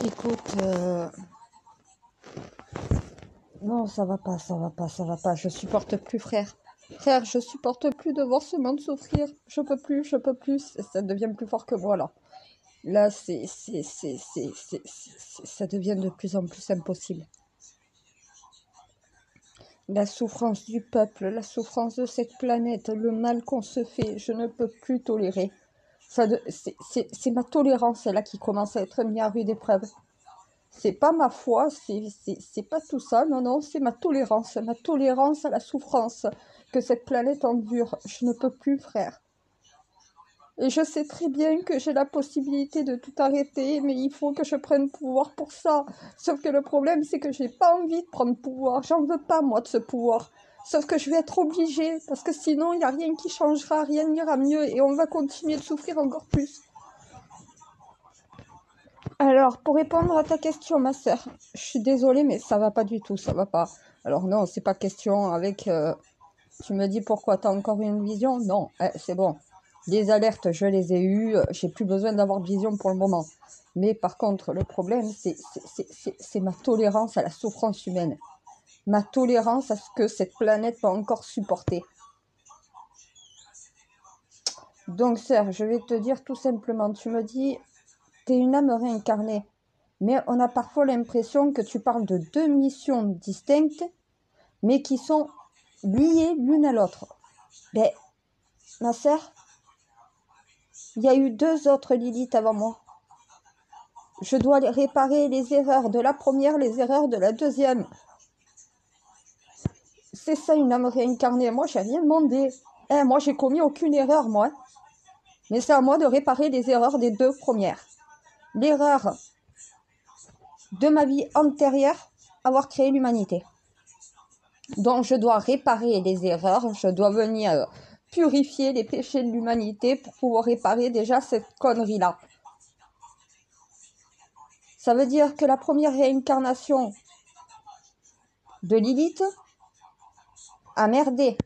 Écoute, non, ça va pas, ça va pas, ça va pas. Je supporte plus, frère. Frère, je supporte plus de voir ce monde souffrir. Je peux plus, je peux plus. Ça devient plus fort que moi, là. Là, ça devient de plus en plus impossible. La souffrance du peuple, la souffrance de cette planète, le mal qu'on se fait, je ne peux plus tolérer. C'est ma tolérance, là, qui commence à être mise à rude épreuve. C'est pas ma foi, c'est pas tout ça, non, non, c'est ma tolérance à la souffrance que cette planète endure. Je ne peux plus, frère. Et je sais très bien que j'ai la possibilité de tout arrêter, mais il faut que je prenne pouvoir pour ça. Sauf que le problème, c'est que j'ai pas envie de prendre pouvoir. J'en veux pas, moi, de ce pouvoir. Sauf que je vais être obligée, parce que sinon, il n'y a rien qui changera, rien n'ira mieux, et on va continuer de souffrir encore plus. Alors, pour répondre à ta question, ma sœur, je suis désolée, mais ça va pas du tout, ça va pas. Alors non, c'est pas question avec... tu me dis pourquoi t'as encore une vision? Non, c'est bon. Les alertes, je les ai eues, j'ai plus besoin d'avoir de vision pour le moment. Mais par contre, le problème, c'est ma tolérance à la souffrance humaine. Ma tolérance à ce que cette planète va encore supporter. Donc, sœur, je vais te dire tout simplement, tu me dis, t'es une âme réincarnée. Mais on a parfois l'impression que tu parles de deux missions distinctes, mais qui sont liées l'une à l'autre. Mais, ma sœur, il y a eu deux autres Lilith avant moi. Je dois réparer les erreurs de la première, les erreurs de la deuxième. C'est ça une âme réincarnée. Moi, j'ai rien demandé. Moi, j'ai commis aucune erreur, moi. Mais c'est à moi de réparer les erreurs des deux premières. L'erreur de ma vie antérieure, avoir créé l'humanité. Donc, je dois réparer les erreurs, je dois venir purifier les péchés de l'humanité pour pouvoir réparer déjà cette connerie-là. Ça veut dire que la première réincarnation de Lilith a merdé.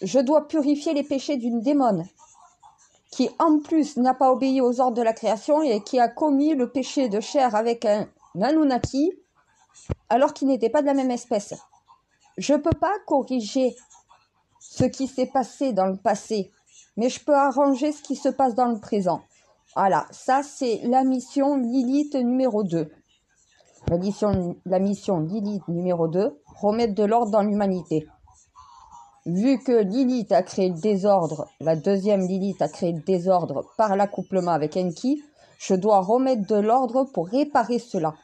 Je dois purifier les péchés d'une démone qui, en plus, n'a pas obéi aux ordres de la création et qui a commis le péché de chair avec un Anunnaki alors qu'il n'était pas de la même espèce. Je ne peux pas corriger ce qui s'est passé dans le passé, mais je peux arranger ce qui se passe dans le présent. Voilà, ça c'est la mission Lilith numéro 2. La mission Lilith numéro 2, remettre de l'ordre dans l'humanité. Vu que Lilith a créé le désordre, la deuxième Lilith a créé le désordre par l'accouplement avec Enki, je dois remettre de l'ordre pour réparer cela.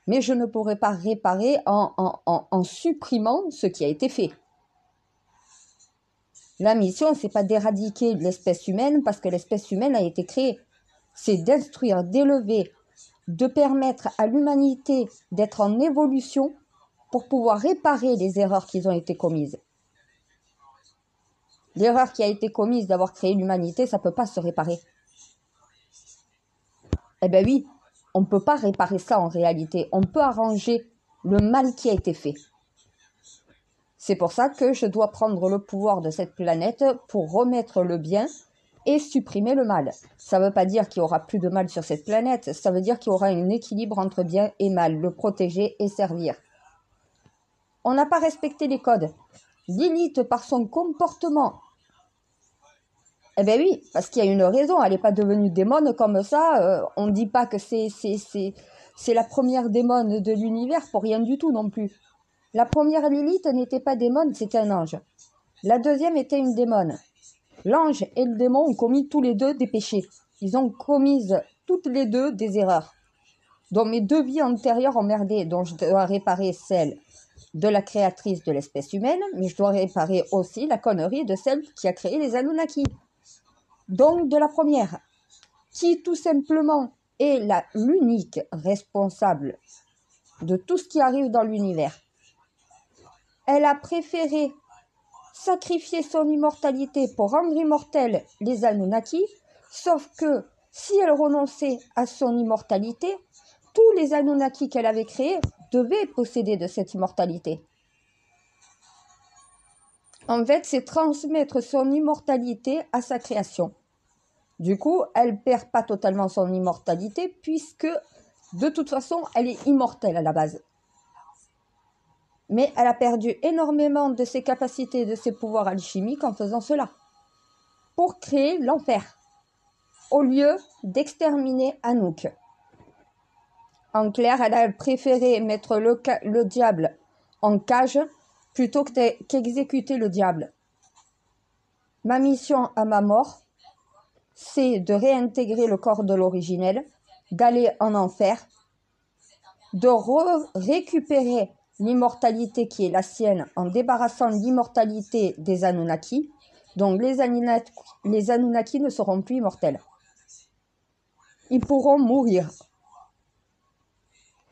Mais je ne pourrai pas réparer en supprimant ce qui a été fait. La mission, c'est pas d'éradiquer l'espèce humaine parce que l'espèce humaine a été créée. C'est d'instruire, d'élever, de permettre à l'humanité d'être en évolution pour pouvoir réparer les erreurs qui ont été commises. L'erreur qui a été commise d'avoir créé l'humanité, ça ne peut pas se réparer. Eh bien oui, on ne peut pas réparer ça en réalité. On peut arranger le mal qui a été fait. C'est pour ça que je dois prendre le pouvoir de cette planète pour remettre le bien et supprimer le mal. Ça ne veut pas dire qu'il n'y aura plus de mal sur cette planète, ça veut dire qu'il y aura un équilibre entre bien et mal, le protéger et servir. On n'a pas respecté les codes. Lilith, par son comportement, eh bien oui, parce qu'il y a une raison, elle n'est pas devenue démone comme ça, on ne dit pas que c'est la première démone de l'univers pour rien du tout non plus. La première Lilith n'était pas démone, c'était un ange. La deuxième était une démone. L'ange et le démon ont commis tous les deux des péchés. Ils ont commis toutes les deux des erreurs. Donc mes deux vies antérieures ont merdé, donc je dois réparer celle de la créatrice de l'espèce humaine, mais je dois réparer aussi la connerie de celle qui a créé les Anunnaki. Donc de la première, qui tout simplement est l'unique responsable de tout ce qui arrive dans l'univers. Elle a préféré sacrifier son immortalité pour rendre immortels les Anunnaki, sauf que si elle renonçait à son immortalité, tous les Anunnaki qu'elle avait créés devaient posséder de cette immortalité. En fait, c'est transmettre son immortalité à sa création. Du coup, elle perd pas totalement son immortalité puisque de toute façon, elle est immortelle à la base. Mais elle a perdu énormément de ses capacités et de ses pouvoirs alchimiques en faisant cela. Pour créer l'enfer, au lieu d'exterminer Anouk. En clair, elle a préféré mettre le diable en cage plutôt qu'exécuter le diable. Ma mission à ma mort, c'est de réintégrer le corps de l'originel, d'aller en enfer, de récupérer l'immortalité qui est la sienne en débarrassant l'immortalité des Anunnaki. Donc les Anunnaki ne seront plus immortels. Ils pourront mourir.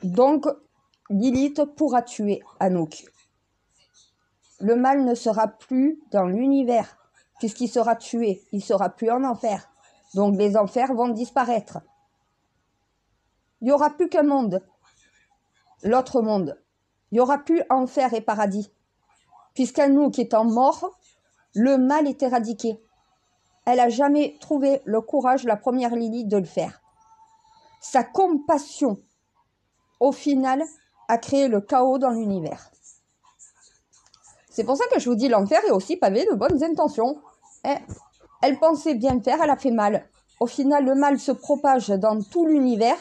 Donc Lilith pourra tuer Anouk. Le mal ne sera plus dans l'univers, puisqu'il sera tué, il ne sera plus en enfer. Donc les enfers vont disparaître. Il n'y aura plus qu'un monde, l'autre monde. Il n'y aura plus enfer et paradis. Puisqu'Anouk étant mort, le mal est éradiqué. Elle n'a jamais trouvé le courage, la première Lilith, de le faire. Sa compassion, au final, a créé le chaos dans l'univers. C'est pour ça que je vous dis, l'enfer est aussi pavé de bonnes intentions. Elle pensait bien faire, elle a fait mal. Au final, le mal se propage dans tout l'univers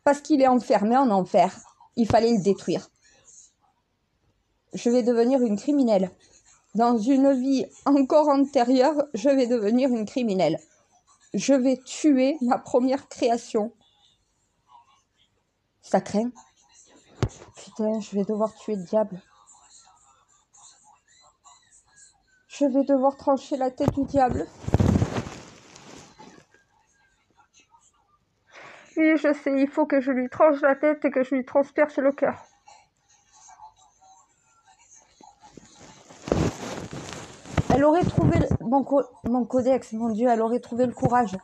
parce qu'il est enfermé en enfer. Il fallait le détruire. Je vais devenir une criminelle. Dans une vie encore antérieure, je vais devenir une criminelle. Je vais tuer ma première création. Ça craint. Putain, je vais devoir tuer le diable. Je vais devoir trancher la tête du diable. Oui, je sais, il faut que je lui tranche la tête et que je lui transperce le cœur. Elle aurait trouvé mon codex, mon Dieu, elle aurait trouvé le courage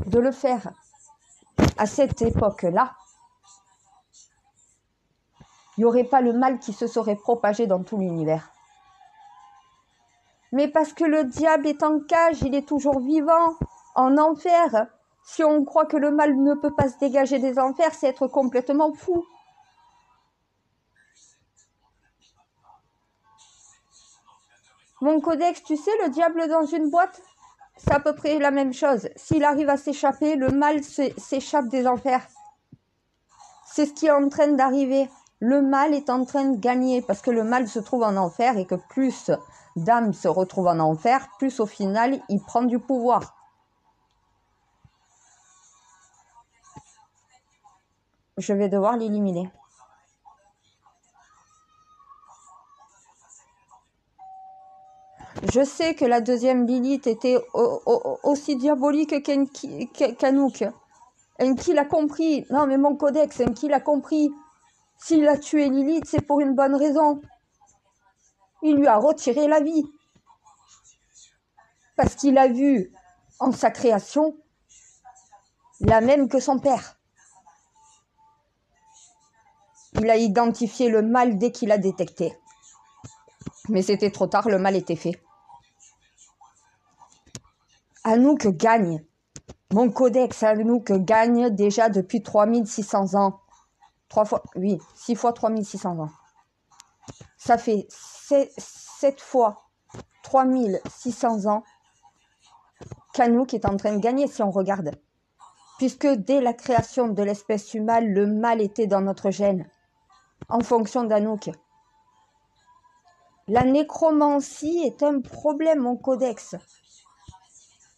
de le faire à cette époque-là. Il n'y aurait pas le mal qui se serait propagé dans tout l'univers. Mais parce que le diable est en cage, il est toujours vivant, en enfer. Si on croit que le mal ne peut pas se dégager des enfers, c'est être complètement fou. Mon codex, tu sais, le diable dans une boîte, c'est à peu près la même chose. S'il arrive à s'échapper, le mal s'échappe des enfers. C'est ce qui est en train d'arriver. Le mal est en train de gagner parce que le mal se trouve en enfer et que plus d'âmes se retrouvent en enfer, plus au final, il prend du pouvoir. Je vais devoir l'éliminer. Je sais que la deuxième Lilith était aussi diabolique qu'Anouk. Enki l'a compris. Non, mais mon codex, Enki l'a compris. S'il a tué Lilith, c'est pour une bonne raison. Il lui a retiré la vie. Parce qu'il a vu en sa création la même que son père. Il a identifié le mal dès qu'il a détecté. Mais c'était trop tard, le mal était fait. Anouk gagne. Mon codex Anouk gagne déjà depuis 3600 ans. 6 fois 3600 ans. Ça fait 7 fois 3600 ans qu'Anouk est en train de gagner si on regarde. Puisque dès la création de l'espèce humaine, le mal était dans notre gène, en fonction d'Anouk. La nécromancie est un problème, mon codex.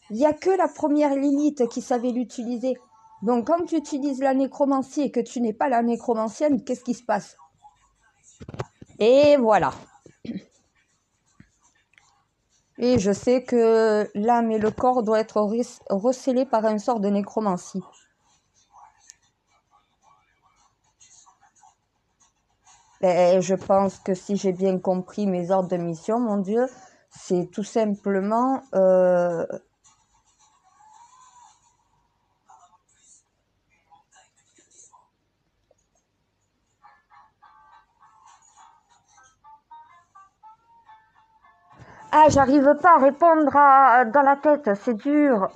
Il n'y a que la première Lilith qui savait l'utiliser. Donc quand tu utilises la nécromancie et que tu n'es pas la nécromancienne, qu'est-ce qui se passe? Et voilà. Et je sais que l'âme et le corps doivent être recellés par un sort de nécromancie. Et je pense que si j'ai bien compris mes ordres de mission, mon Dieu, c'est tout simplement... Ah, j'arrive pas à répondre dans la tête, c'est dur.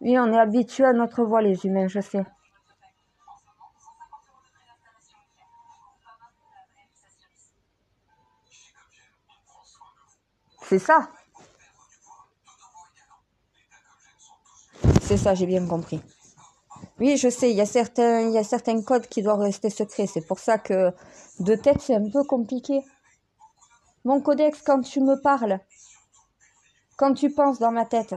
Oui, on est habitué à notre voix, les humains, je sais. C'est ça. C'est ça, j'ai bien compris. Oui, je sais, il y a certains codes qui doivent rester secrets. C'est pour ça que de tête, c'est un peu compliqué. Mon codex, quand tu me parles, quand tu penses dans ma tête,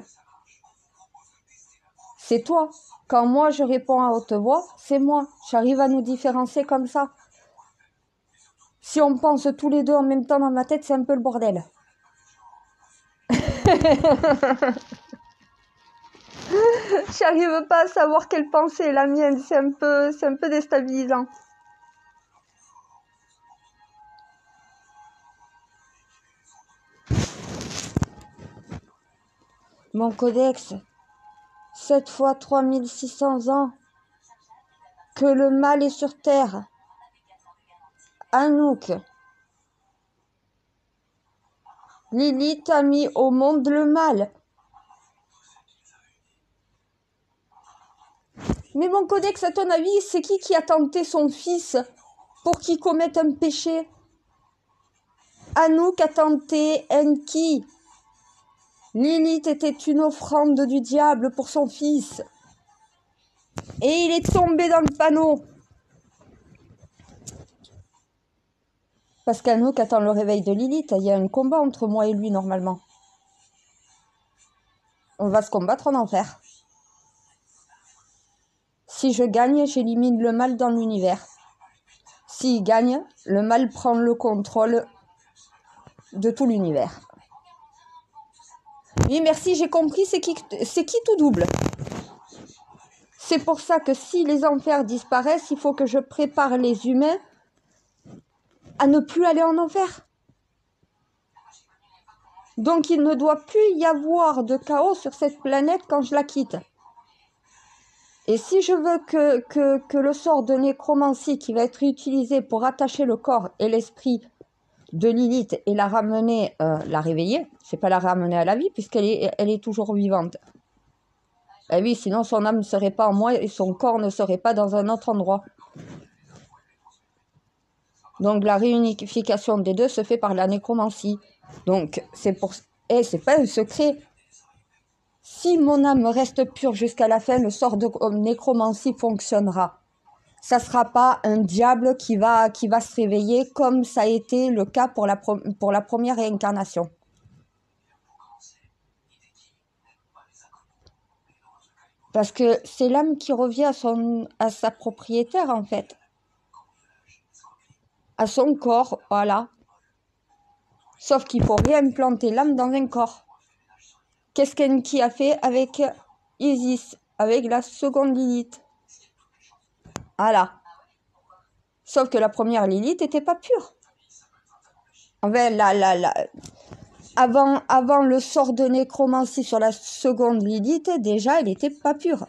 c'est toi. Quand moi, je réponds à haute voix, c'est moi. J'arrive à nous différencier comme ça. Si on pense tous les deux en même temps dans ma tête, c'est un peu le bordel. J'arrive pas à savoir quelle pensée est la mienne. C'est un peu déstabilisant. Mon codex, 7 fois 3600 ans, que le mal est sur terre. Anouk, Lilith a mis au monde le mal. Mais mon codex, à ton avis, c'est qui a tenté son fils pour qu'il commette un péché? Anouk a tenté Enki. Lilith était une offrande du diable pour son fils. Et il est tombé dans le panneau. Parce qu'Anouk attend le réveil de Lilith. Il y a un combat entre moi et lui, normalement. On va se combattre en enfer. Si je gagne, j'élimine le mal dans l'univers. S'il gagne, le mal prend le contrôle de tout l'univers. Oui, merci, j'ai compris, c'est qui tout double. C'est pour ça que si les enfers disparaissent, il faut que je prépare les humains à ne plus aller en enfer. Donc il ne doit plus y avoir de chaos sur cette planète quand je la quitte. Et si je veux que le sort de nécromancie qui va être utilisé pour attacher le corps et l'esprit de Lilith et la ramener, la réveiller, c'est pas la ramener à la vie puisqu'elle est toujours vivante. Eh oui, sinon son âme ne serait pas en moi et son corps ne serait pas dans un autre endroit. Donc la réunification des deux se fait par la nécromancie. Donc c'est pour... Et c'est pas un secret. Si mon âme reste pure jusqu'à la fin, le sort de nécromancie fonctionnera. Ça ne sera pas un diable qui va se réveiller comme ça a été le cas pour la première réincarnation. Parce que c'est l'âme qui revient à sa propriétaire, en fait. À son corps, voilà. Sauf qu'il faut réimplanter l'âme dans un corps. Qu'est-ce qu'Enki a fait avec Isis, avec la seconde Lilith? Voilà. Sauf que la première Lilith n'était pas pure. Enfin, avant le sort de nécromancie sur la seconde Lilith, déjà, elle n'était pas pure.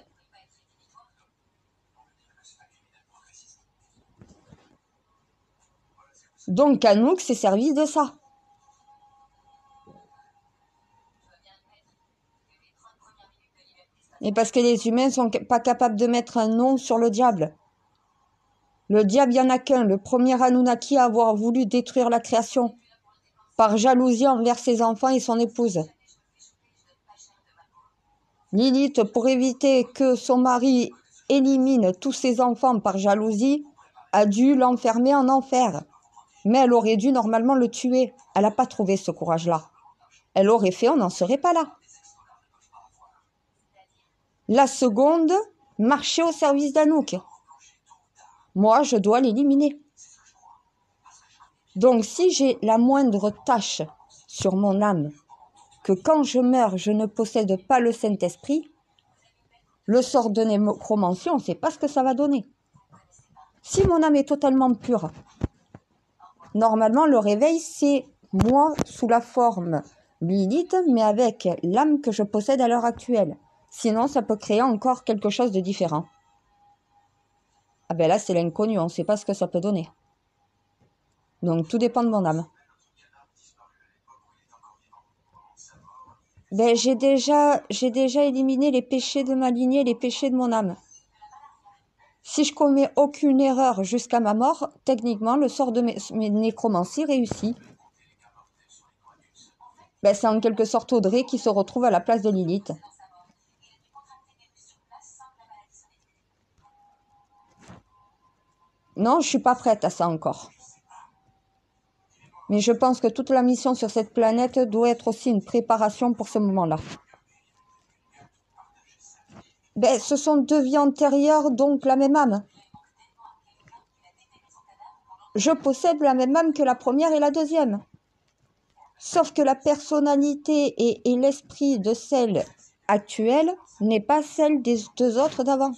Donc Anouk s'est servi de ça. Et parce que les humains ne sont pas capables de mettre un nom sur le diable. Le diable, il n'y en a qu'un, le premier Anunnaki à avoir voulu détruire la création, par jalousie envers ses enfants et son épouse. Lilith, pour éviter que son mari élimine tous ses enfants par jalousie, a dû l'enfermer en enfer. Mais elle aurait dû normalement le tuer. Elle n'a pas trouvé ce courage-là. Elle aurait fait, on n'en serait pas là. La seconde marchait au service d'Anouk. Moi, je dois l'éliminer. Donc, si j'ai la moindre tâche sur mon âme, que quand je meurs, je ne possède pas le Saint-Esprit, le sort de nécromancie, on ne sait pas ce que ça va donner. Si mon âme est totalement pure, normalement, le réveil, c'est moi sous la forme Lilith, mais avec l'âme que je possède à l'heure actuelle. Sinon, ça peut créer encore quelque chose de différent. Ah ben là, c'est l'inconnu, on ne sait pas ce que ça peut donner. Donc, tout dépend de mon âme. Ben, j'ai déjà éliminé les péchés de ma lignée, les péchés de mon âme. Si je commets aucune erreur jusqu'à ma mort, techniquement, le sort de mes nécromancies réussit. Ben, c'est en quelque sorte Audrey qui se retrouve à la place de Lilith. Non, je suis pas prête à ça encore. Mais je pense que toute la mission sur cette planète doit être aussi une préparation pour ce moment-là. Ben, ce sont deux vies antérieures, donc la même âme. Je possède la même âme que la première et la deuxième. Sauf que la personnalité et l'esprit de celle actuelle n'est pas celle des deux autres d'avant.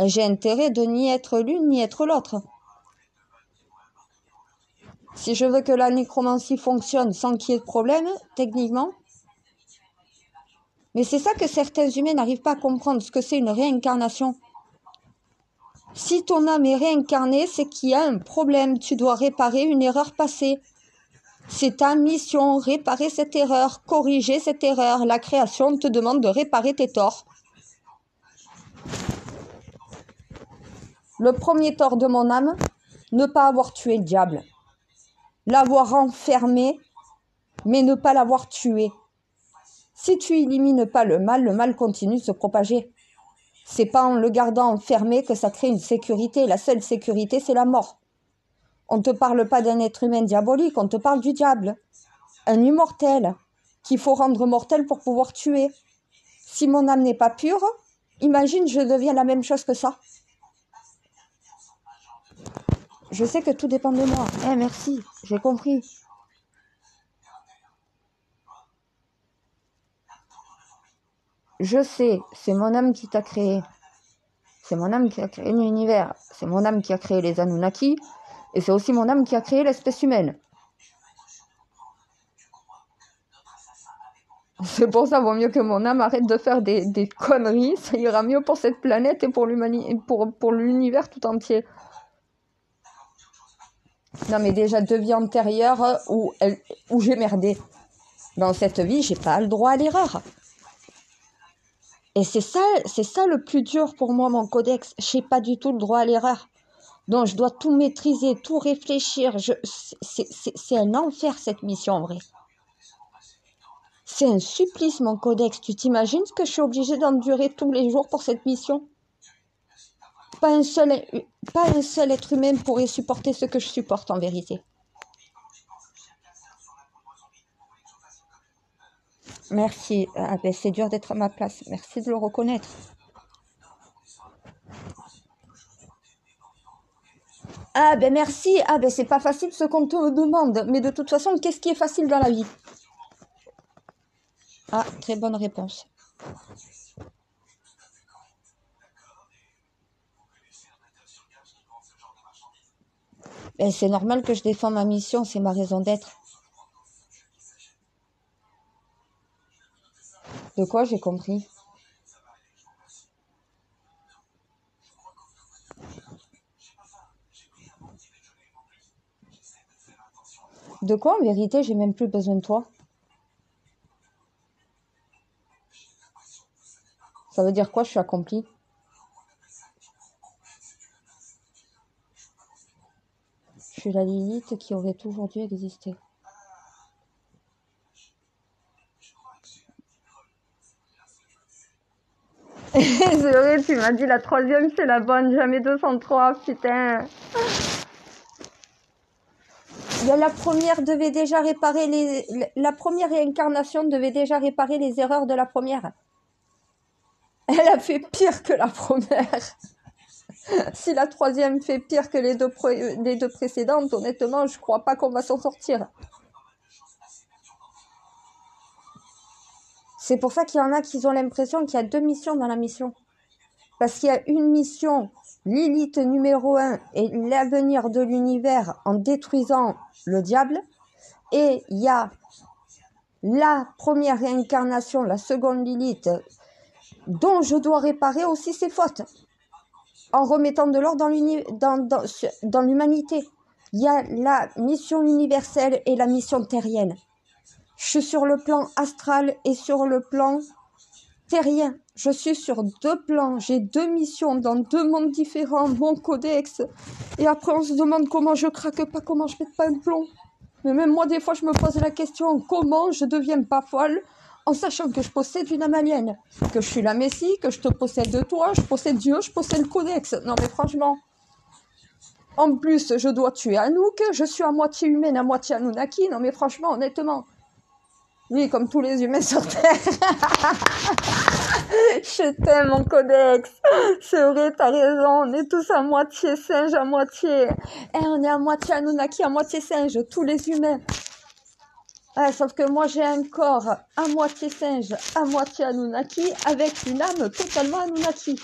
J'ai intérêt de ni être l'une ni être l'autre. Si je veux que la nécromancie fonctionne sans qu'il y ait de problème, techniquement. Mais c'est ça que certains humains n'arrivent pas à comprendre, ce que c'est une réincarnation. Si ton âme est réincarnée, c'est qu'il y a un problème. Tu dois réparer une erreur passée. C'est ta mission, réparer cette erreur, corriger cette erreur. La création te demande de réparer tes torts. Le premier tort de mon âme, ne pas avoir tué le diable. L'avoir enfermé, mais ne pas l'avoir tué. Si tu élimines pas le mal continue de se propager. C'est pas en le gardant enfermé que ça crée une sécurité. La seule sécurité, c'est la mort. On ne te parle pas d'un être humain diabolique, on te parle du diable. Un immortel, qu'il faut rendre mortel pour pouvoir tuer. Si mon âme n'est pas pure, imagine je deviens la même chose que ça. Je sais que tout dépend de moi. Merci, j'ai compris. Je sais, c'est mon âme qui t'a créé. C'est mon âme qui a créé l'univers. C'est mon âme qui a créé les Anunnaki. Et c'est aussi mon âme qui a créé l'espèce humaine. C'est pour ça, vaut mieux que mon âme arrête de faire des conneries. Ça ira mieux pour cette planète et pour l'univers tout entier. Non, mais déjà, deux vies antérieures où j'ai merdé. Dans cette vie, j'ai pas le droit à l'erreur. Et c'est ça le plus dur pour moi, mon codex. J'ai pas du tout le droit à l'erreur. Donc, je dois tout maîtriser, tout réfléchir. C'est un enfer, cette mission, en vrai. C'est un supplice, mon codex. Tu t'imagines ce que je suis obligée d'endurer tous les jours pour cette mission? Pas un seul être humain pourrait supporter ce que je supporte, en vérité. Merci. Ah ben, c'est dur d'être à ma place. Merci de le reconnaître. Ah ben merci. Ah ben c'est pas facile ce qu'on te demande. Mais de toute façon, qu'est-ce qui est facile dans la vie? Ah, très bonne réponse. Ben, c'est normal que je défends ma mission, c'est ma raison d'être. De quoi j'ai compris? De quoi en vérité j'ai même plus besoin de toi? Ça veut dire quoi je suis accomplie? Je suis la Lilith qui aurait toujours dû exister. C'est vrai, tu m'as dit la troisième c'est la bonne, jamais 203, putain. La première devait déjà réparer la première réincarnation devait déjà réparer les erreurs de la première. Elle a fait pire que la première. Si la troisième fait pire que les deux précédentes, honnêtement, je crois pas qu'on va s'en sortir. C'est pour ça qu'il y en a qui ont l'impression qu'il y a deux missions dans la mission. Parce qu'il y a une mission, Lilith numéro 1, et l'avenir de l'univers en détruisant le diable. Et il y a la première réincarnation, la seconde Lilith, dont je dois réparer aussi ses fautes. En remettant de l'ordre dans l'humanité. Il y a la mission universelle et la mission terrienne. Je suis sur le plan astral et sur le plan terrien. Je suis sur 2 plans. J'ai 2 missions dans 2 mondes différents, mon codex. Et après, on se demande comment je craque pas, comment je pète pas un plomb. Mais même moi, des fois, je me pose la question, comment je deviens pas folle en sachant que je possède une âme alien, que je suis la Messie, que je te possède toi, je possède Dieu, je possède le codex. Non mais franchement, en plus, je dois tuer Anouk, je suis à moitié humaine, à moitié Anunnaki. Non mais franchement, honnêtement, oui, comme tous les humains sur Terre. Je t'aime, mon codex. C'est vrai, t'as raison. On est tous à moitié singe, à moitié. On est à moitié Anunnaki, à moitié singe, tous les humains. Sauf que moi, j'ai un corps à moitié singe, à moitié Anunnaki, avec une âme totalement Anunnaki.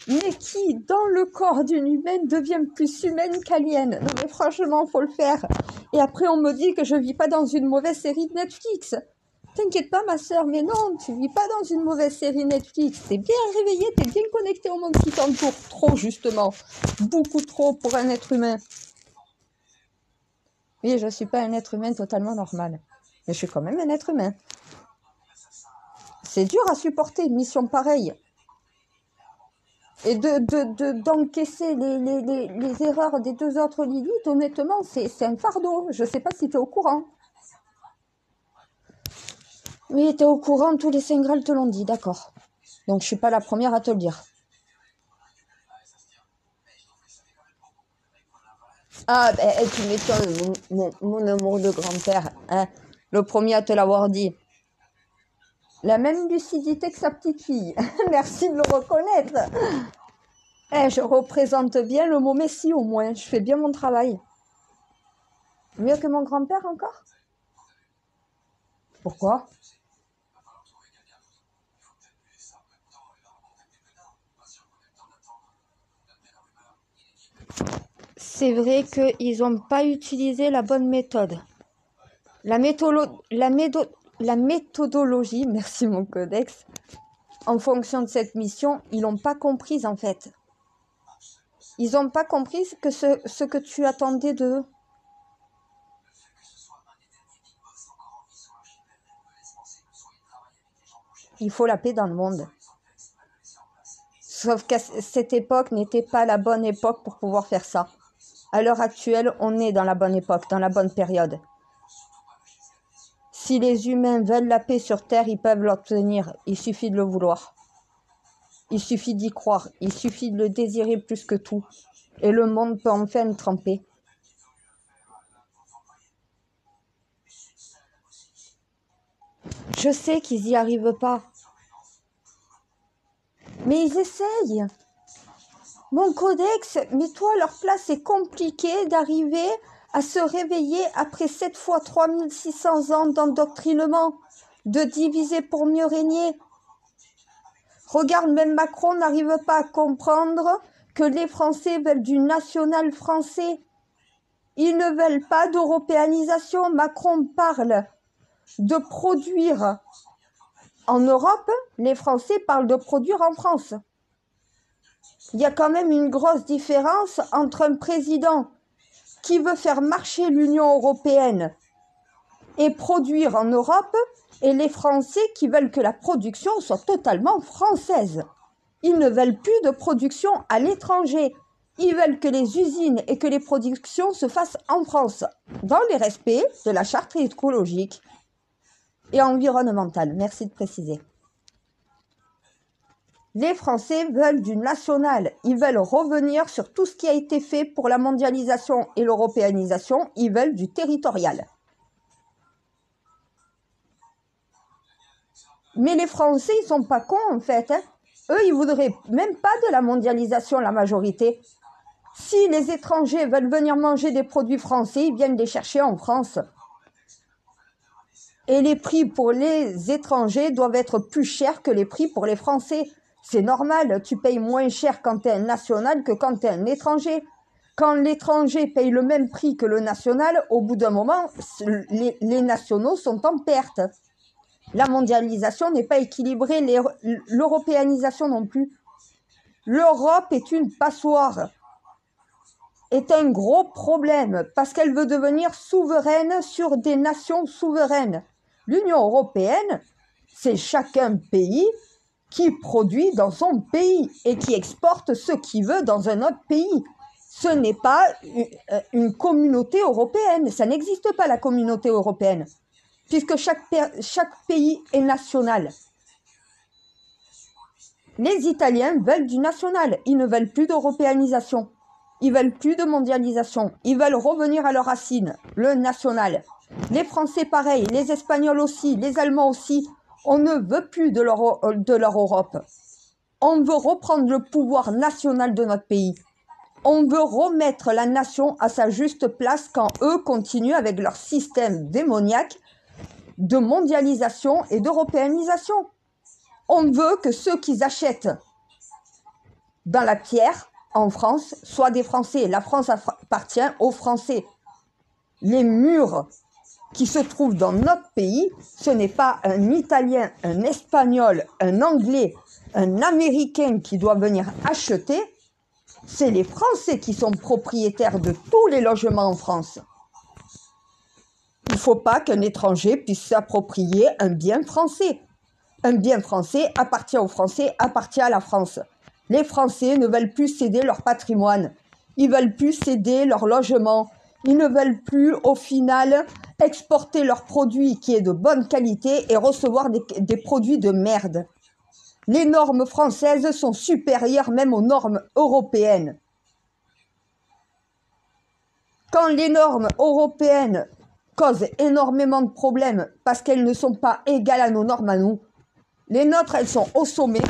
Mais qui, dans le corps d'une humaine, devient plus humaine qu'alien? Non, mais franchement, faut le faire. Et après, on me dit que je vis pas dans une mauvaise série de Netflix. T'inquiète pas, ma sœur, mais non, tu vis pas dans une mauvaise série Netflix. T'es bien réveillée, t'es bien connectée au monde qui t'entoure. Trop, justement. Beaucoup trop pour un être humain. Oui, je suis pas un être humain totalement normal. Mais je suis quand même un être humain. C'est dur à supporter une mission pareille. Et d'encaisser les erreurs des 2 autres Lilith, honnêtement, c'est un fardeau. Je sais pas si t'es au courant. Oui, t'es au courant, tous les Saint Graal te l'ont dit, d'accord. Donc je suis pas la première à te le dire. Ah, ben, tu m'étonnes, mon amour de grand-père, hein. Le premier à te l'avoir dit. La même lucidité que sa petite fille. Merci de le reconnaître. Je représente bien le mot Messie au moins. Je fais bien mon travail. Mieux que mon grand-père encore? Pourquoi? C'est vrai qu'ils n'ont pas utilisé la bonne méthode. La méthodologie, merci mon codex, en fonction de cette mission, ils l'ont pas comprise en fait. Ils n'ont pas compris que ce que tu attendais d'eux. Il faut la paix dans le monde. Sauf qu'à cette époque n'était pas la bonne époque pour pouvoir faire ça. À l'heure actuelle, on est dans la bonne époque, dans la bonne période. Si les humains veulent la paix sur Terre, ils peuvent l'obtenir. Il suffit de le vouloir. Il suffit d'y croire. Il suffit de le désirer plus que tout. Et le monde peut enfin tremper. Je sais qu'ils n'y arrivent pas. Mais ils essayent. Mon codex, mets-toi à leur place, c'est compliqué d'arriver à se réveiller après 7 fois 3600 ans d'endoctrinement, de diviser pour mieux régner. Regarde, même Macron n'arrive pas à comprendre que les Français veulent du national français. Ils ne veulent pas d'européanisation. Macron parle de produire en Europe, les Français parlent de produire en France. Il y a quand même une grosse différence entre un président qui veut faire marcher l'Union européenne et produire en Europe et les Français qui veulent que la production soit totalement française. Ils ne veulent plus de production à l'étranger. Ils veulent que les usines et que les productions se fassent en France, dans les respects de la charte écologique et environnementale. Merci de préciser. Les Français veulent du national. Ils veulent revenir sur tout ce qui a été fait pour la mondialisation et l'européanisation. Ils veulent du territorial. Mais les Français, ils sont pas cons en fait. Eux, ils voudraient même pas de la mondialisation, la majorité. Si les étrangers veulent venir manger des produits français, ils viennent les chercher en France. Et les prix pour les étrangers doivent être plus chers que les prix pour les Français. C'est normal, tu payes moins cher quand tu es un national que quand tu es un étranger. Quand l'étranger paye le même prix que le national, au bout d'un moment, les nationaux sont en perte. La mondialisation n'est pas équilibrée, l'européanisation non plus. L'Europe est une passoire, est un gros problème, parce qu'elle veut devenir souveraine sur des nations souveraines. L'Union européenne, c'est chacun pays qui produit dans son pays et qui exporte ce qu'il veut dans un autre pays. Ce n'est pas une communauté européenne. Ça n'existe pas, la communauté européenne, puisque chaque pays est national. Les Italiens veulent du national. Ils ne veulent plus d'européanisation. Ils veulent plus de mondialisation. Ils veulent revenir à leurs racines, le national. Les Français, pareil. Les Espagnols aussi. Les Allemands aussi. On ne veut plus de leur Europe. On veut reprendre le pouvoir national de notre pays. On veut remettre la nation à sa juste place quand eux continuent avec leur système démoniaque de mondialisation et d'européanisation. On veut que ceux qui achètent dans la pierre en France soient des Français. La France appartient aux Français. Les murs qui se trouvent dans notre pays, ce n'est pas un Italien, un Espagnol, un Anglais, un Américain qui doit venir acheter. C'est les Français qui sont propriétaires de tous les logements en France. Il ne faut pas qu'un étranger puisse s'approprier un bien français. Un bien français appartient aux Français, appartient à la France. Les Français ne veulent plus céder leur patrimoine. Ils ne veulent plus céder leur logement. Ils ne veulent plus, au final, exporter leurs produits qui est de bonne qualité et recevoir des produits de merde. Les normes françaises sont supérieures même aux normes européennes. Quand les normes européennes causent énormément de problèmes parce qu'elles ne sont pas égales à nos normes à nous, les nôtres, elles sont au sommet.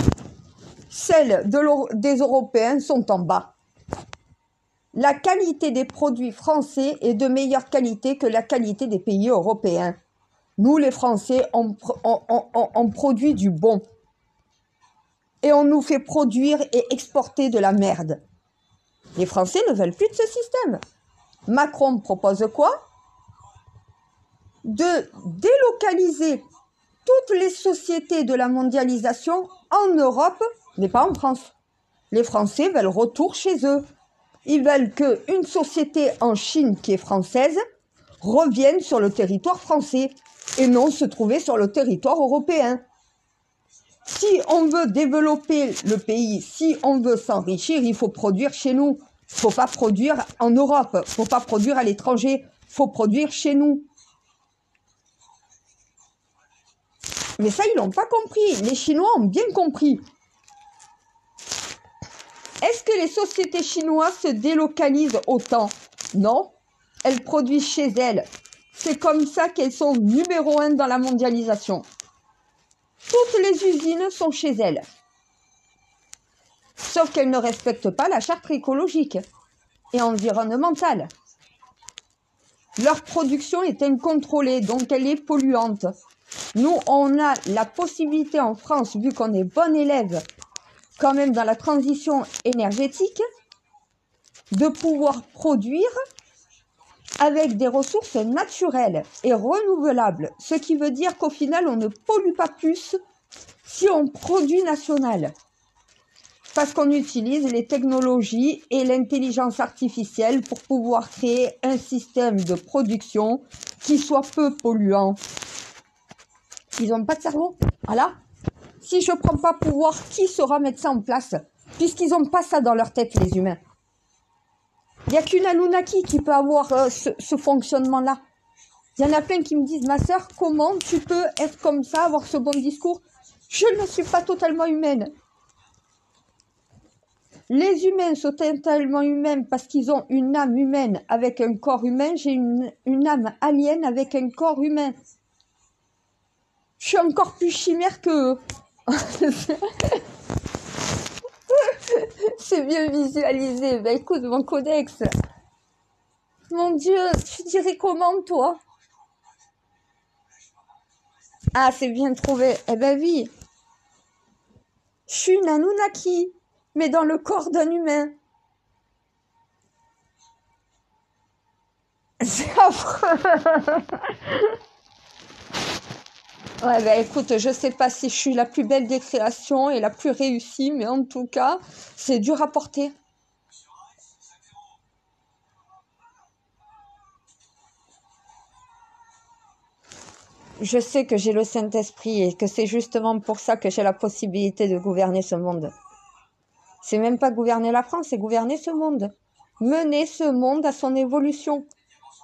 Celles des Européens sont en bas. La qualité des produits français est de meilleure qualité que la qualité des pays européens. Nous, les Français, on produit du bon. Et on nous fait produire et exporter de la merde. Les Français ne veulent plus de ce système. Macron propose quoi? De délocaliser toutes les sociétés de la mondialisation en Europe, mais pas en France. Les Français veulent retour chez eux. Ils veulent qu'une société en Chine qui est française revienne sur le territoire français et non se trouver sur le territoire européen. Si on veut développer le pays, si on veut s'enrichir, il faut produire chez nous. Il ne faut pas produire en Europe, il ne faut pas produire à l'étranger, il faut produire chez nous. Mais ça, ils l'ont pas compris. Les Chinois ont bien compris. Est-ce que les sociétés chinoises se délocalisent autant? Non. Elles produisent chez elles. C'est comme ça qu'elles sont numéro 1 dans la mondialisation. Toutes les usines sont chez elles. Sauf qu'elles ne respectent pas la charte écologique et environnementale. Leur production est incontrôlée, donc elle est polluante. Nous, on a la possibilité en France, vu qu'on est bon élève, quand même dans la transition énergétique, de pouvoir produire avec des ressources naturelles et renouvelables. Ce qui veut dire qu'au final, on ne pollue pas plus si on produit national. Parce qu'on utilise les technologies et l'intelligence artificielle pour pouvoir créer un système de production qui soit peu polluant. Ils n'ont pas de cerveau. Voilà. Si je ne prends pas pouvoir, qui saura mettre ça en place? Puisqu'ils n'ont pas ça dans leur tête, les humains. Il n'y a qu'une Anunnaki qui peut avoir ce fonctionnement-là. Il y en a plein qui me disent, ma sœur, comment tu peux être comme ça, avoir ce bon discours? Je ne suis pas totalement humaine. Les humains sont totalement humains parce qu'ils ont une âme humaine avec un corps humain. J'ai une âme alien avec un corps humain. Je suis encore plus chimère que... C'est bien visualisé. Ben écoute, mon codex. Mon Dieu, tu dirais comment, toi? Ah, c'est bien trouvé. Eh ben oui. Je suis une Anunnaki, mais dans le corps d'un humain. C'est affreux. Ouais, ben écoute, je sais pas si je suis la plus belle des créations et la plus réussie, mais en tout cas, c'est dur à porter. Je sais que j'ai le Saint-Esprit et que c'est justement pour ça que j'ai la possibilité de gouverner ce monde. C'est même pas gouverner la France, c'est gouverner ce monde. Mener ce monde à son évolution.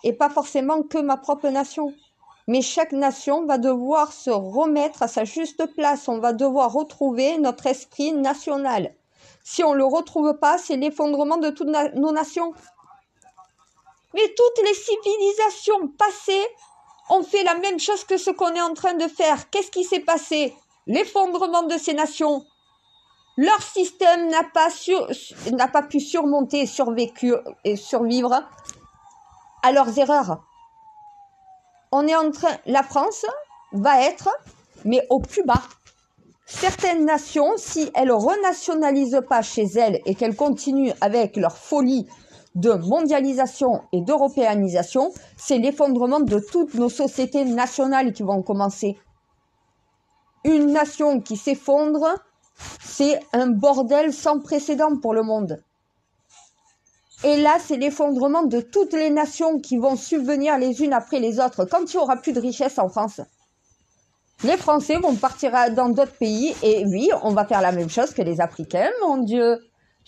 Et pas forcément que ma propre nation. Mais chaque nation va devoir se remettre à sa juste place. On va devoir retrouver notre esprit national. Si on ne le retrouve pas, c'est l'effondrement de toutes nos nations. Mais toutes les civilisations passées ont fait la même chose que ce qu'on est en train de faire. Qu'est-ce qui s'est passé? L'effondrement de ces nations. Leur système n'a pas pu surmonter et survivre à leurs erreurs. La France va être, mais au plus bas. Certaines nations, si elles ne renationalisent pas chez elles et qu'elles continuent avec leur folie de mondialisation et d'européanisation, c'est l'effondrement de toutes nos sociétés nationales qui vont commencer. Une nation qui s'effondre, c'est un bordel sans précédent pour le monde. Et là, c'est l'effondrement de toutes les nations qui vont subvenir les unes après les autres. Quand il n'y aura plus de richesse en France, les Français vont partir dans d'autres pays. Et oui, on va faire la même chose que les Africains, mon Dieu.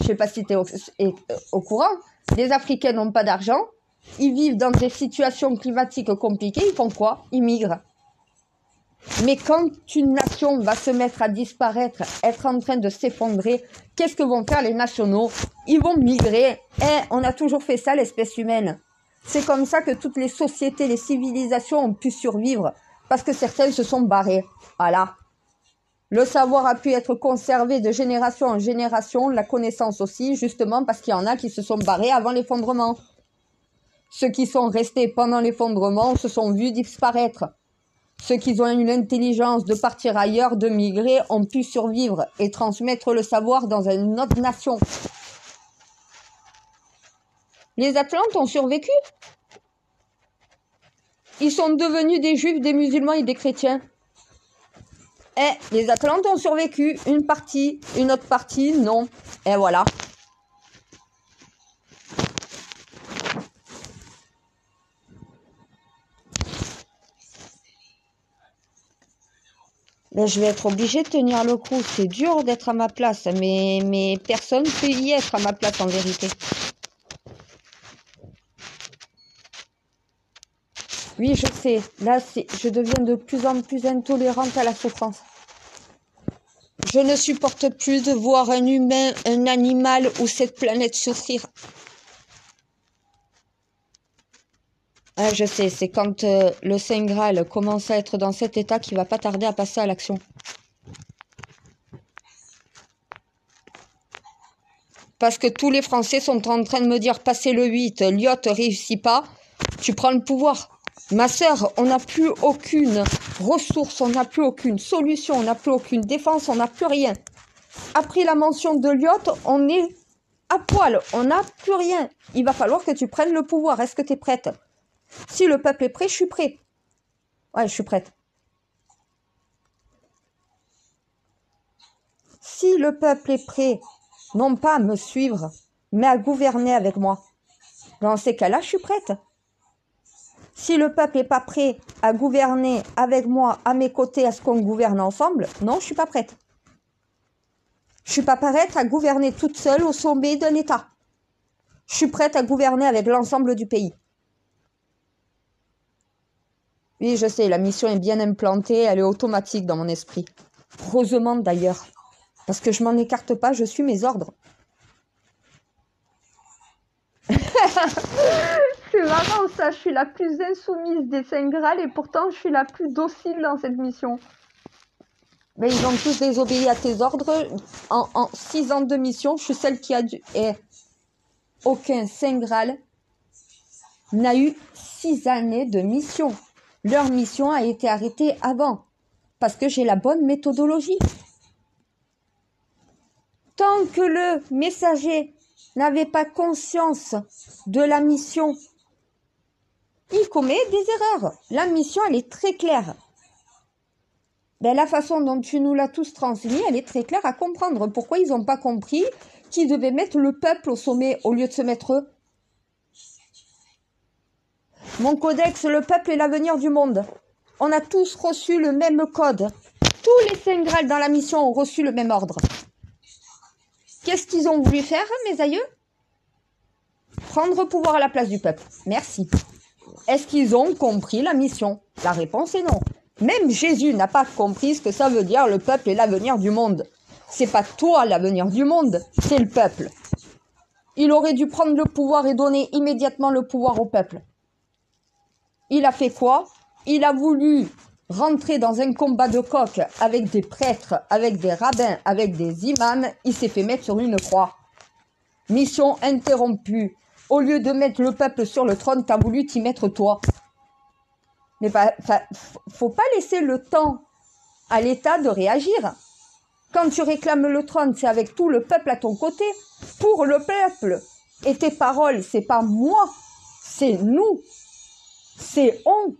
Je ne sais pas si tu es au courant. Les Africains n'ont pas d'argent. Ils vivent dans des situations climatiques compliquées. Ils font quoi? Ils migrent. Mais quand une nation va se mettre à disparaître, être en train de s'effondrer, qu'est-ce que vont faire les nationaux? Ils vont migrer. On a toujours fait ça, l'espèce humaine. C'est comme ça que toutes les sociétés, les civilisations ont pu survivre, parce que certaines se sont barrées. Voilà. Le savoir a pu être conservé de génération en génération, la connaissance aussi, justement parce qu'il y en a qui se sont barrés avant l'effondrement. Ceux qui sont restés pendant l'effondrement se sont vus disparaître. Ceux qui ont eu l'intelligence de partir ailleurs, de migrer, ont pu survivre et transmettre le savoir dans une autre nation. Les Atlantes ont survécu. Ils sont devenus des juifs, des musulmans et des chrétiens. Les Atlantes ont survécu. Une partie, une autre partie, non. Et voilà. Ben, je vais être obligée de tenir le coup. C'est dur d'être à ma place, mais personne ne peut y être à ma place en vérité. Oui, je sais. Là, je deviens de plus en plus intolérante à la souffrance. Je ne supporte plus de voir un humain, un animal ou cette planète souffrir. Ah, je sais, c'est quand le Saint Graal commence à être dans cet état qu'il va pas tarder à passer à l'action. Parce que tous les Français sont en train de me dire, passez le 8, Lyotte réussit pas, tu prends le pouvoir. Ma sœur, on n'a plus aucune ressource, on n'a plus aucune solution, on n'a plus aucune défense, on n'a plus rien. Après la mention de Lyotte, on est à poil, on n'a plus rien. Il va falloir que tu prennes le pouvoir. Est-ce que tu es prête? Si le peuple est prêt, je suis prêt. Ouais, je suis prête. Si le peuple est prêt, non pas à me suivre, mais à gouverner avec moi, dans ces cas-là, je suis prête. Si le peuple n'est pas prêt à gouverner avec moi, à mes côtés, à ce qu'on gouverne ensemble, non, je suis pas prête. Je suis pas prête à gouverner toute seule au sommet d'un État. Je suis prête à gouverner avec l'ensemble du pays. Oui, je sais, la mission est bien implantée, elle est automatique dans mon esprit. Heureusement d'ailleurs, parce que je m'en écarte pas, je suis mes ordres. C'est marrant ça, je suis la plus insoumise des Saints Graal et pourtant je suis la plus docile dans cette mission. Mais ils ont tous désobéi à tes ordres. En 6 ans de mission, je suis celle qui a dû... Et aucun Saint Graal n'a eu 6 années de mission. Leur mission a été arrêtée avant. Parce que j'ai la bonne méthodologie. Tant que le messager n'avait pas conscience de la mission, il commet des erreurs. La mission, elle est très claire. Ben, la façon dont tu nous l'as tous transmis, elle est très claire à comprendre. Pourquoi ils n'ont pas compris qu'ils devaient mettre le peuple au sommet au lieu de se mettre eux? Mon codex, le peuple est l'avenir du monde. On a tous reçu le même code. Tous les Saints Graal dans la mission ont reçu le même ordre. Qu'est-ce qu'ils ont voulu faire, mes aïeux? Prendre pouvoir à la place du peuple. Merci. Est-ce qu'ils ont compris la mission? La réponse est non. Même Jésus n'a pas compris ce que ça veut dire le peuple et l'avenir du monde. C'est pas toi l'avenir du monde, c'est le peuple. Il aurait dû prendre le pouvoir et donner immédiatement le pouvoir au peuple. Il a fait quoi? Il a voulu rentrer dans un combat de coq avec des prêtres, avec des rabbins, avec des imams. Il s'est fait mettre sur une croix. Mission interrompue. Au lieu de mettre le peuple sur le trône, t'as voulu t'y mettre toi. Mais faut pas laisser le temps à l'État de réagir. Quand tu réclames le trône, c'est avec tout le peuple à ton côté, pour le peuple. Et tes paroles, c'est pas moi, c'est nous, c'est on.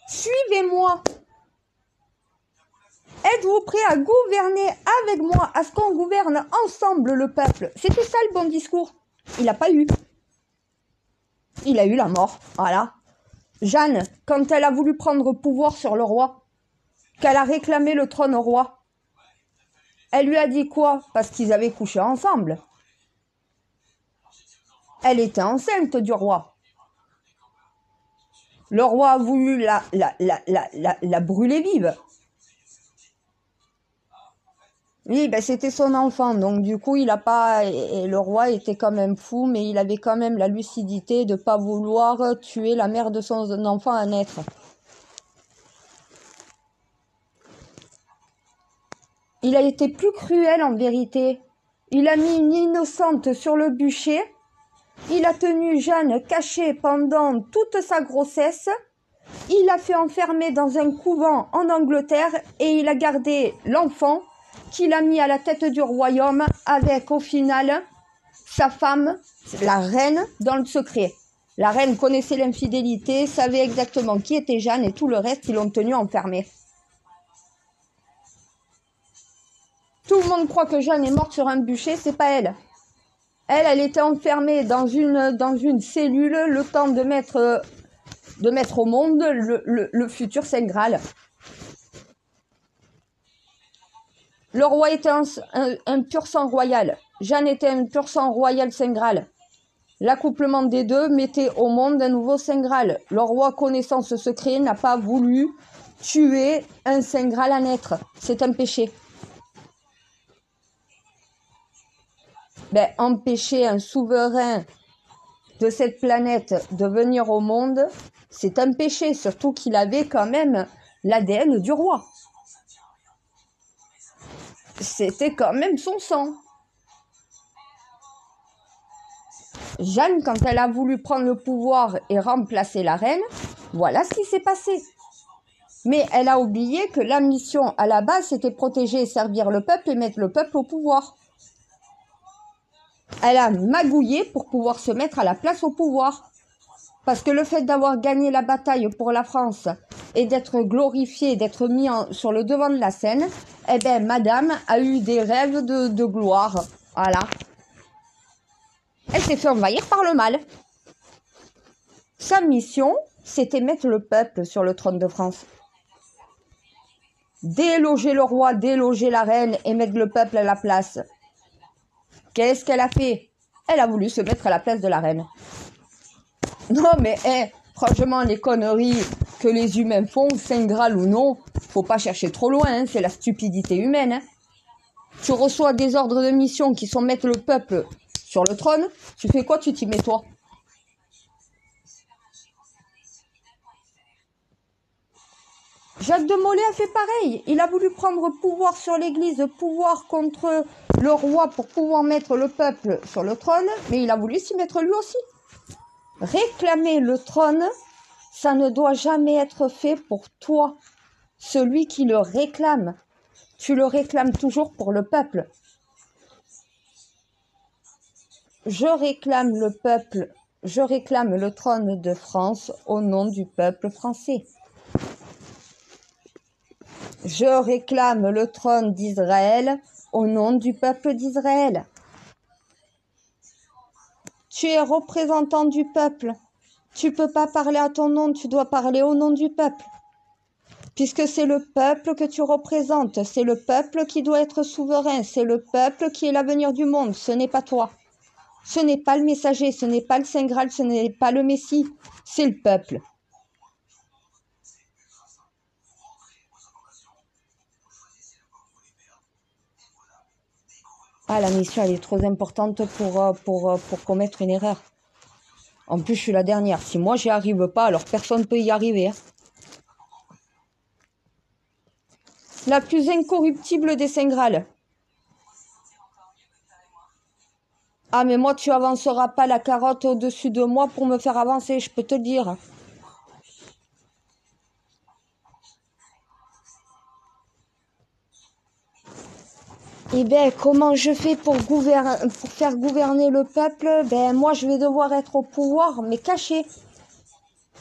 Suivez-moi. Êtes-vous prêts à gouverner avec moi, à ce qu'on gouverne ensemble le peuple? C'était ça le bon discours. Il n'a pas eu. Il a eu la mort, voilà. Jeanne, quand elle a voulu prendre pouvoir sur le roi, qu'elle a réclamé le trône au roi, elle lui a dit quoi? Parce qu'ils avaient couché ensemble. Elle était enceinte du roi. Le roi a voulu la brûler vive. Oui, ben c'était son enfant, donc du coup, il a pas. Et le roi était quand même fou, mais il avait quand même la lucidité de pas vouloir tuer la mère de son enfant à naître. Il a été plus cruel en vérité. Il a mis une innocente sur le bûcher. Il a tenu Jeanne cachée pendant toute sa grossesse. Il l'a fait enfermer dans un couvent en Angleterre et il a gardé l'enfant qu'il a mis à la tête du royaume avec, au final, sa femme, la reine, dans le secret. La reine connaissait l'infidélité, savait exactement qui était Jeanne et tout le reste, ils l'ont tenue enfermée. Tout le monde croit que Jeanne est morte sur un bûcher, c'est pas elle. Elle était enfermée dans une cellule le temps de mettre au monde le futur Saint Graal. Le roi était un pur sang royal. Jeanne était un pur sang royal Saint Graal. L'accouplement des deux mettait au monde un nouveau Saint Graal. Le roi, connaissant ce secret, n'a pas voulu tuer un Saint Graal à naître. C'est un péché. Empêcher un souverain de cette planète de venir au monde, c'est un péché. Surtout qu'il avait quand même l'ADN du roi. C'était quand même son sang. Jeanne, quand elle a voulu prendre le pouvoir et remplacer la reine, voilà ce qui s'est passé. Mais elle a oublié que la mission à la base, c'était protéger et servir le peuple et mettre le peuple au pouvoir. Elle a magouillé pour pouvoir se mettre à la place au pouvoir. Parce que le fait d'avoir gagné la bataille pour la France et d'être glorifiée, d'être mis sur le devant de la scène, madame a eu des rêves de gloire. Voilà. Elle s'est fait envahir par le mal. Sa mission, c'était mettre le peuple sur le trône de France. Déloger le roi, déloger la reine et mettre le peuple à la place. Qu'est-ce qu'elle a fait? Elle a voulu se mettre à la place de la reine. Non mais, franchement, les conneries que les humains font, Saint Graal ou non, faut pas chercher trop loin, hein, c'est la stupidité humaine. Hein. Tu reçois des ordres de mission qui sont mettre le peuple sur le trône, tu fais quoi? Tu t'y mets toi? Jacques de Molay a fait pareil. Il a voulu prendre pouvoir sur l'église, pouvoir contre le roi pour pouvoir mettre le peuple sur le trône, mais il a voulu s'y mettre lui aussi. Réclamer le trône, ça ne doit jamais être fait pour toi, celui qui le réclame. Tu le réclames toujours pour le peuple. Je réclame le peuple, je réclame le trône de France au nom du peuple français. Je réclame le trône d'Israël au nom du peuple d'Israël. Tu es représentant du peuple. Tu peux pas parler à ton nom, tu dois parler au nom du peuple. Puisque c'est le peuple que tu représentes, c'est le peuple qui doit être souverain, c'est le peuple qui est l'avenir du monde, ce n'est pas toi. Ce n'est pas le messager, ce n'est pas le Saint Graal, ce n'est pas le Messie, c'est le peuple. Ah, la mission, elle est trop importante pour commettre une erreur. En plus, je suis la dernière. Si moi, j'y arrive pas, alors personne ne peut y arriver. Hein. La plus incorruptible des Saint Graal. Ah, mais moi, tu avanceras pas la carotte au-dessus de moi pour me faire avancer, je peux te le dire. Eh bien, comment je fais pour faire gouverner le peuple? Ben, moi, je vais devoir être au pouvoir, mais caché.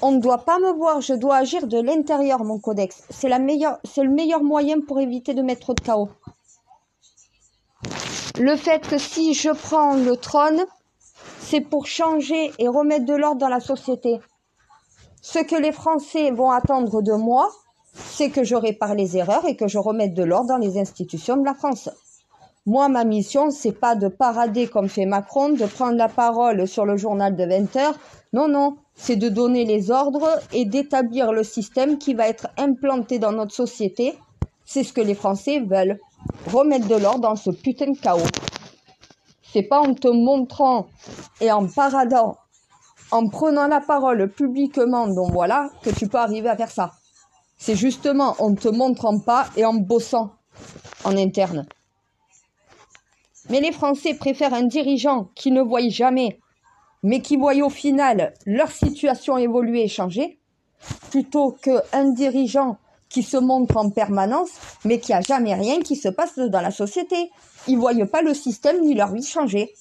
On ne doit pas me voir, je dois agir de l'intérieur, mon codex. C'est le meilleur moyen pour éviter de mettre de chaos. Le fait que si je prends le trône, c'est pour changer et remettre de l'ordre dans la société. Ce que les Français vont attendre de moi, c'est que je répare les erreurs et que je remette de l'ordre dans les institutions de la France. Moi, ma mission, c'est pas de parader comme fait Macron, de prendre la parole sur le journal de 20 heures. Non, non, c'est de donner les ordres et d'établir le système qui va être implanté dans notre société. C'est ce que les Français veulent. Remettre de l'ordre dans ce putain de chaos. C'est pas en te montrant et en paradant, en prenant la parole publiquement, donc voilà, que tu peux arriver à faire ça. C'est justement en te montrant pas et en bossant en interne. Mais les Français préfèrent un dirigeant qui ne voit jamais, mais qui voit au final leur situation évoluer et changer, plutôt qu'un dirigeant qui se montre en permanence, mais qui a jamais rien qui se passe dans la société. Ils ne voient pas le système ni leur vie changer.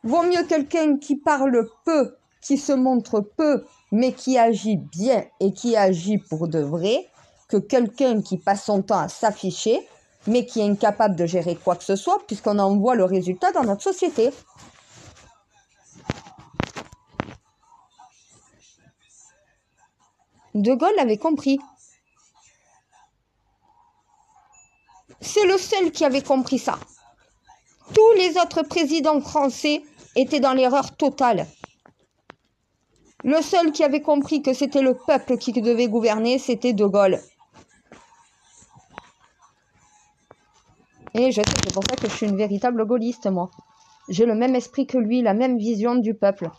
Vaut mieux quelqu'un qui parle peu, qui se montre peu, mais qui agit bien et qui agit pour de vrai, que quelqu'un qui passe son temps à s'afficher, mais qui est incapable de gérer quoi que ce soit, puisqu'on en voit le résultat dans notre société. De Gaulle avait compris. C'est le seul qui avait compris ça. Tous les autres présidents français étaient dans l'erreur totale. Le seul qui avait compris que c'était le peuple qui devait gouverner, c'était De Gaulle. Et je sais, c'est pour ça que je suis une véritable gaulliste, moi. J'ai le même esprit que lui, la même vision du peuple.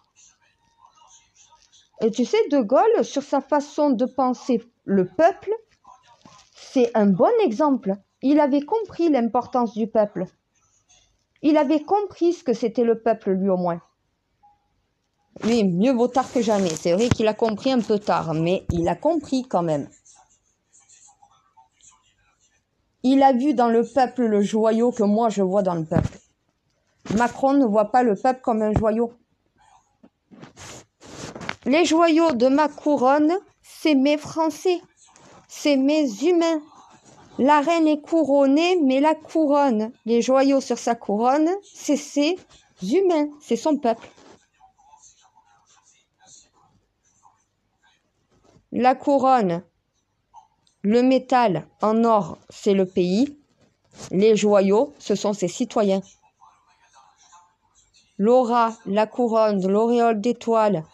Et tu sais, De Gaulle, sur sa façon de penser le peuple, c'est un bon exemple. Il avait compris l'importance du peuple. Il avait compris ce que c'était le peuple, lui au moins. Oui, mieux vaut tard que jamais. C'est vrai qu'il a compris un peu tard, mais il a compris quand même. Il a vu dans le peuple le joyau que moi je vois dans le peuple. Macron ne voit pas le peuple comme un joyau. Les joyaux de ma couronne, c'est mes Français, c'est mes humains. La reine est couronnée, mais la couronne, les joyaux sur sa couronne, c'est ses humains, c'est son peuple. La couronne, le métal en or, c'est le pays. Les joyaux, ce sont ses citoyens. L'aura, la couronne, l'auréole d'étoiles.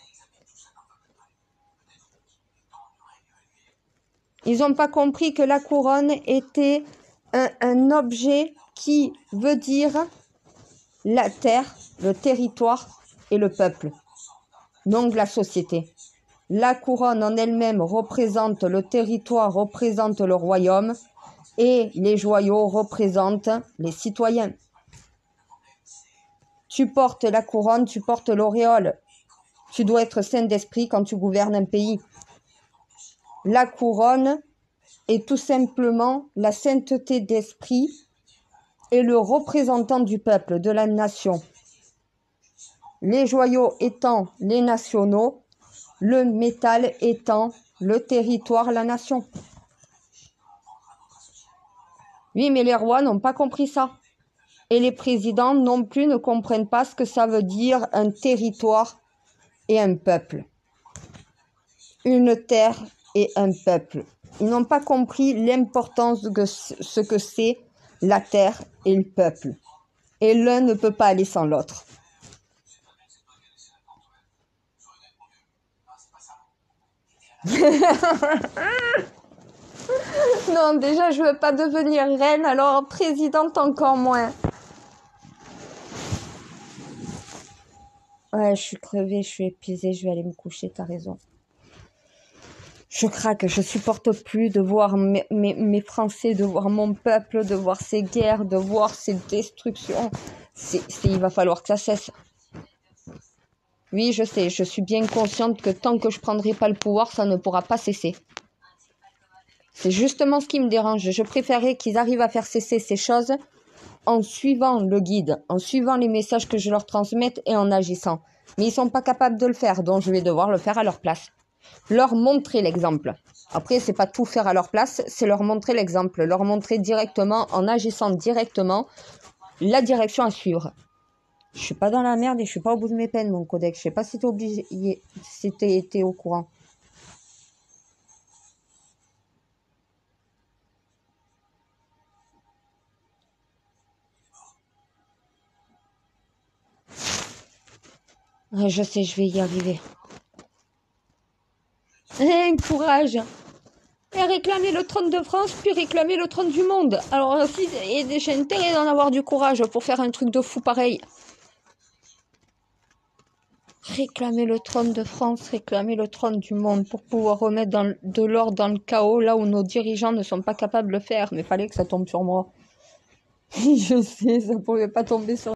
Ils n'ont pas compris que la couronne était un objet qui veut dire la terre, le territoire et le peuple. Donc la société. La couronne en elle-même représente le territoire, représente le royaume et les joyaux représentent les citoyens. Tu portes la couronne, tu portes l'auréole. Tu dois être saint d'esprit quand tu gouvernes un pays. La couronne est tout simplement la sainteté d'esprit et le représentant du peuple, de la nation. Les joyaux étant les nationaux, le métal étant le territoire, la nation. Oui, mais les rois n'ont pas compris ça. Et les présidents non plus ne comprennent pas ce que ça veut dire un territoire et un peuple. Une terre et un peuple. Ils n'ont pas compris l'importance de ce que c'est la terre et le peuple. Et l'un ne peut pas aller sans l'autre. Non, déjà, je veux pas devenir reine, alors présidente encore moins. Ouais, je suis crevée, je suis épuisée, je vais aller me coucher, t'as raison. Je craque, je supporte plus de voir mes Français, de voir mon peuple, de voir ces guerres, de voir ces destructions. Il va falloir que ça cesse. Oui, je sais, je suis bien consciente que tant que je prendrai pas le pouvoir, ça ne pourra pas cesser. C'est justement ce qui me dérange. Je préférerais qu'ils arrivent à faire cesser ces choses en suivant le guide, en suivant les messages que je leur transmette et en agissant. Mais ils sont pas capables de le faire, donc je vais devoir le faire à leur place. Leur montrer l'exemple. Après, c'est pas tout faire à leur place, c'est leur montrer l'exemple, leur montrer directement, en agissant directement, la direction à suivre. Je suis pas dans la merde et je suis pas au bout de mes peines, mon codex. Je sais pas si t'es obligé, si t'es au courant. Ouais, je sais, je vais y arriver. Courage! Et réclamer le trône de France, puis réclamer le trône du monde. Alors aussi, j'ai intérêt d'en avoir du courage pour faire un truc de fou pareil. Réclamer le trône de France, réclamer le trône du monde pour pouvoir remettre de l'ordre dans le chaos, là où nos dirigeants ne sont pas capables de le faire. Mais fallait que ça tombe sur moi. Je sais, ça pouvait pas tomber sur